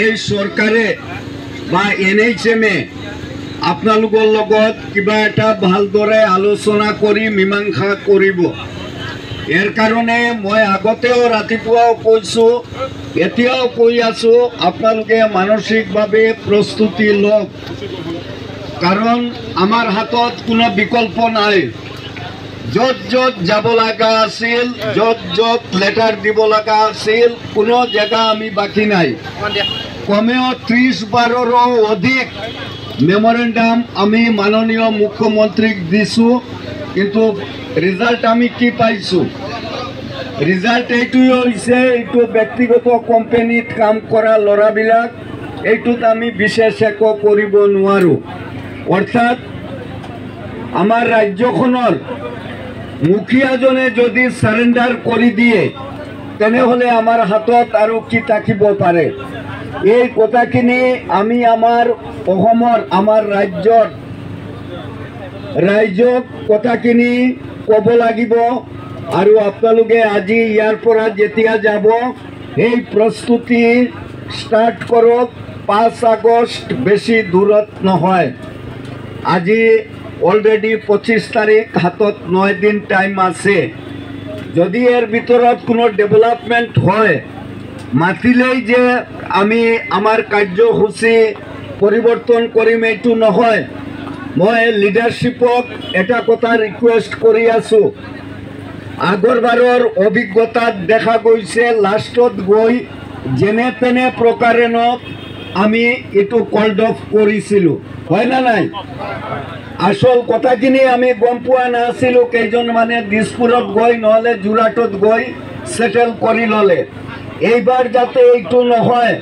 এই সৰকাৰে বা এনএইচএমে আপোনালোকৰ লগত কিবা এটা ভালদৰে আলোচনা কৰি মীমাংসা কৰিব। ইয়াৰ কাৰণে মই আগতেও ৰাতিপুৱাও কৈছোঁ, এতিয়াও কৈ আছোঁ, আপোনালোকে মানসিকভাৱে প্ৰস্তুতি লওক, কাৰণ আমাৰ হাতত কোনো বিকল্প নাই। য'ত য'ত যাব লগা আছিল, য'ত য'ত লেটাৰ দিব লগা আছিল, কোনো জেগা আমি বাকী নাই। কমেও 30-12ৰো অধিক মেমোৰেণ্ডাম আমি মাননীয় মুখ্যমন্ত্ৰীক দিছোঁ, কিন্তু ৰিজাল্ট আমি কি পাইছোঁ? ৰিজাল্ট এইটোৱে হৈছে, এইটো ব্যক্তিগত কোম্পানীত কাম কৰা ল'ৰাবিলাক, এইটোত আমি বিশেষ একো কৰিব নোৱাৰোঁ। অৰ্থাৎ আমাৰ ৰাজ্যখনৰ মুখিয়াজনে যদি সাৰেণ্ডাৰ কৰি দিয়ে, তেনেহ'লে আমাৰ হাতত আৰু কি থাকিব পাৰে? এই কথাখিনি আমি আমাৰ অসমৰ, আমাৰ ৰাজ্যক কথাখিনি ক'ব লাগিব। আৰু আপোনালোকে আজি ইয়াৰ পৰা যেতিয়া যাব, এই প্ৰস্তুতি ষ্টাৰ্ট কৰক। 5 আগষ্ট বেছি দূৰত নহয়। আজি অলৰেডি 25 তাৰিখ, হাতত 9 দিন টাইম আছে। যদি ইয়াৰ ভিতৰত কোনো ডেভেলপমেণ্ট হয়, মাতিলেই যে আমি আমাৰ কাৰ্যসূচী পৰিৱৰ্তন কৰিম এইটো নহয়। মই লিডাৰশ্বিপক এটা কথা ৰিকুৱেষ্ট কৰি আছোঁ। আগৰবাৰৰ অভিজ্ঞতাত দেখা গৈছে, লাষ্টত গৈ যেনে তেনে প্ৰকাৰে আমি এইটো কল্ড অফ কৰিছিলোঁ, হয় না নাই? আসল কথাখিনি আমি গম পোৱা নাছিলোঁ। কেইজনমানে দিছপুৰত গৈ নহ'লে যোৰহাটত গৈ সেটেল কৰি ল'লে। এইবাৰ যাতে এইটো নহয়,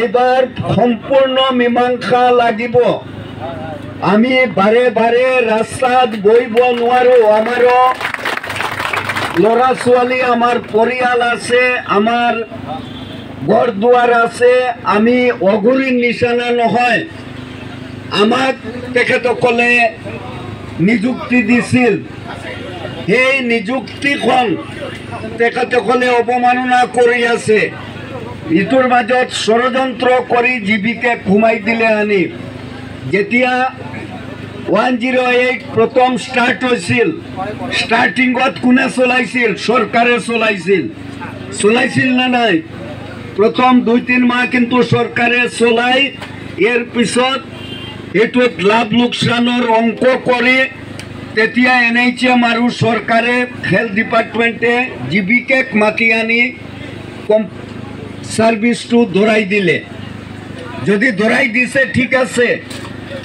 এইবাৰ সম্পূৰ্ণ মীমাংসা লাগিব। আমি বাৰে বাৰে ৰাস্তাত বহিব নোৱাৰোঁ। আমাৰো ল'ৰা ছোৱালী, আমাৰ পৰিয়াল আছে, আমাৰ ঘৰ দুৱাৰ আছে। আমি অঘৰীৰ নিচিনা নহয়। আমাক তেখেতসকলে নিযুক্তি দিছিল, সেই নিযুক্তিখন তেখেতসকলে অৱমাননা কৰি আছে। ইটোৰ মাজত ষড়যন্ত্ৰ কৰি জীৱিকে সোমাই দিলে আনি। যেতিয়া 108 প্ৰথম ষ্টাৰ্ট হৈছিল, ষ্টাৰ্টিঙত কোনে চলাইছিল? চৰকাৰে চলাইছিল না নাই? প্ৰথম 2-3 মাহ কিন্তু চৰকাৰে চলাই, ইয়াৰ পিছত এইটোত লাভ লোকচানৰ অংক কৰি তেতিয়া এনএইচএম আৰু চৰকাৰে, হেল্থ ডিপাৰ্টমেণ্টে জীৱিকেক মাতি আনি ছাৰ্ভিচটো ধৰাই দিলে। যদি ধৰাই দিছে ঠিক আছে,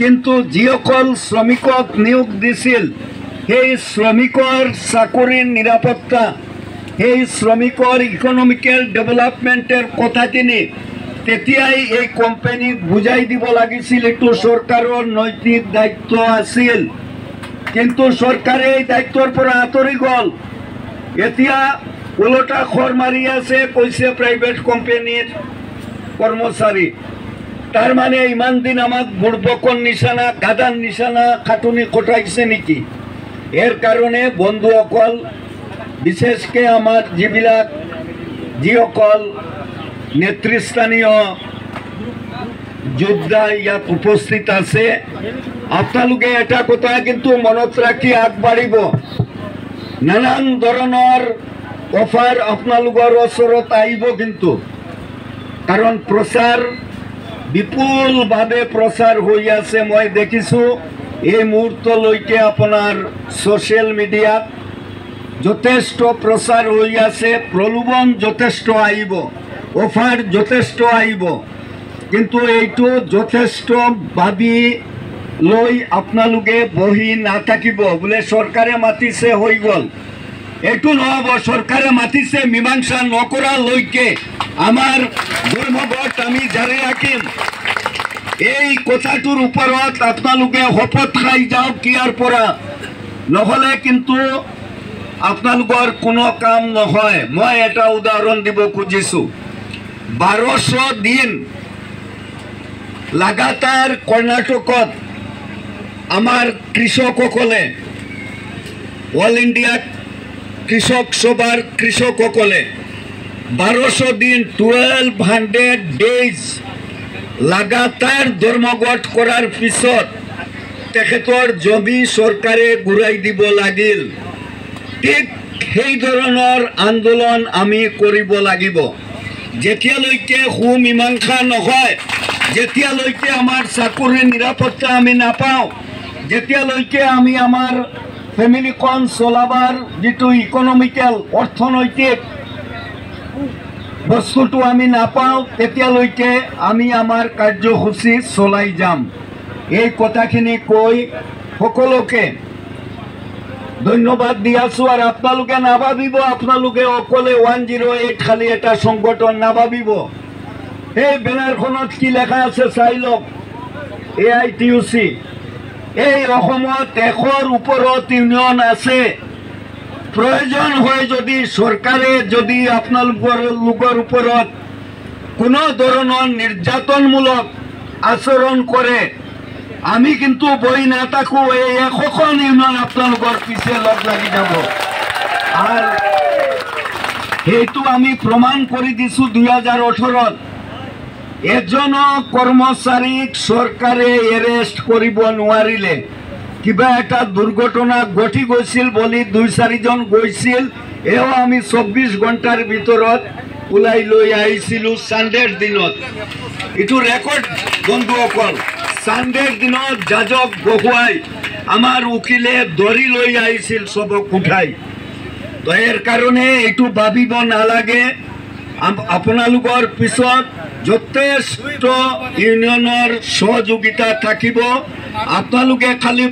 কিন্তু যিসকল শ্ৰমিকক নিয়োগ দিছিল, সেই শ্ৰমিকৰ চাকৰিৰ নিৰাপত্তা, সেই শ্ৰমিকৰ ইকনমিকেল ডেভেলপমেণ্টৰ কথাখিনি তেতিয়াই এই কোম্পানীক বুজাই দিব লাগিছিল। এইটো চৰকাৰৰ নৈতিক দায়িত্ব আছিল, কিন্তু চৰকাৰে এই দায়িত্বৰ পৰা আঁতৰি গ'ল। এতিয়া ওলোটা খৰ মাৰি আছে, কৈছে প্ৰাইভেট কোম্পানীৰ কৰ্মচাৰী। তাৰমানে ইমান দিন আমাক বুৰ্বকৰ নিচিনা, গাদাৰ নিচিনা খাটনি কটাইছে নেকি? ইয়াৰ কাৰণে বন্ধুসকল, বিশেষকৈ আমাৰ যিসকল নেতৃস্থানীয় যোদ্ধা ইয়াত উপস্থিত আছে, আপোনালোকে এটা কথা কিন্তু মনত ৰাখি আগবাঢ়িব। নানান ধৰণৰ অফাৰ আপোনালোকৰ ওচৰত আহিব কিন্তু, কাৰণ প্ৰচাৰ বিপুলভাৱে প্ৰচাৰ হৈ আছে। মই দেখিছোঁ এই মুহূৰ্তলৈকে আপোনাৰ ছ'চিয়েল মিডিয়াত যথেষ্ট প্ৰচাৰ হৈ আছে। প্ৰলোভন যথেষ্ট আহিব, অফাৰ যথেষ্ট আহিব, কিন্তু এইটো যথেষ্ট ভাবি লৈ আপোনালোকে বহি নাথাকিব বোলে চৰকাৰে মাতিছে হৈ গ'ল। এইটো নহ'ব। চৰকাৰে মাতিছে, মীমাংসা নকৰালৈকে আমাৰ ধৰ্মঘট আমি জাৰি ৰাখিম। এই কথাটোৰ ওপৰত আপোনালোকে শপত খাই যাওক ইয়াৰ পৰা, নহ'লে কিন্তু আপোনালোকৰ কোনো কাম নহয়। মই এটা উদাহৰণ দিব খুজিছোঁ। 1200 দিন লাগাতাৰ কৰ্ণাটকত আমাৰ কৃষকসকলে, অল ইণ্ডিয়া কৃষক সভাৰ কৃষকসকলে 1200 দিন 1200 ডেজ লাগাতাৰ ধৰ্মঘট কৰাৰ পিছত তেখেতৰ জমি চৰকাৰে ঘূৰাই দিব লাগিল। ঠিক সেই ধৰণৰ আন্দোলন আমি কৰিব লাগিব। যেতিয়ালৈকে সুমীমাংসা নহয়, যেতিয়ালৈকে আমাৰ চাকৰিৰ নিৰাপত্তা আমি নাপাওঁ, যেতিয়ালৈকে আমি আমাৰ ফেমিলিখন চলাবাৰ যিটো ইকনমিকেল অৰ্থনৈতিক বস্তুটো আমি নাপাওঁ, তেতিয়ালৈকে আমি আমাৰ কাৰ্যসূচী চলাই যাম। এই কথাখিনি কৈ সকলোকে ধন্যবাদ দি আছোঁ। আৰু আপোনালোকে নাভাবিব আপোনালোকে অকলে 108 খালি এটা সংগঠন নাভাবিব। এই বেনাৰখনত কি লেখা আছে চাই লওক, AITUC। এই অসমত 100ৰ ওপৰত ইউনিয়ন আছে। প্ৰয়োজন হয় যদি চৰকাৰে যদি আপোনালোকৰ ওপৰত কোনো ধৰণৰ নিৰ্যাতনমূলক আচৰণ কৰে, আমি কিন্তু বহি নাথাকোঁ। এই 100খন ইউনিয়ন আপোনালোকৰ পিছে লগ লাগি যাব। আৰু সেইটো আমি প্ৰমাণ কৰি দিছোঁ 2018-ত। এজন কৰ্মচাৰীক চৰকাৰে এৰেষ্ট কৰিব নোৱাৰিলে। কিবা এটা দুৰ্ঘটনা ঘটি গৈছিল বুলি 2-4জন গৈছিল, এও আমি 24 ঘণ্টাৰ ভিতৰত ওলাই লৈ আহিছিলোঁ ছানডেৰ দিনত। এইটো ৰেকৰ্ড বন্ধুসকল। ছানডেৰ দিনত জাজক বহুৱাই আমাৰ উকিলে ধৰি লৈ আহিছিল চবক উঠাই। তো ইয়াৰ কাৰণে এইটো ভাবিব নালাগে। আপোনালোকৰ পিছত যথেষ্ট ইউনিয়নৰ সহযোগিতা থাকিব। আপোনালোকে খালি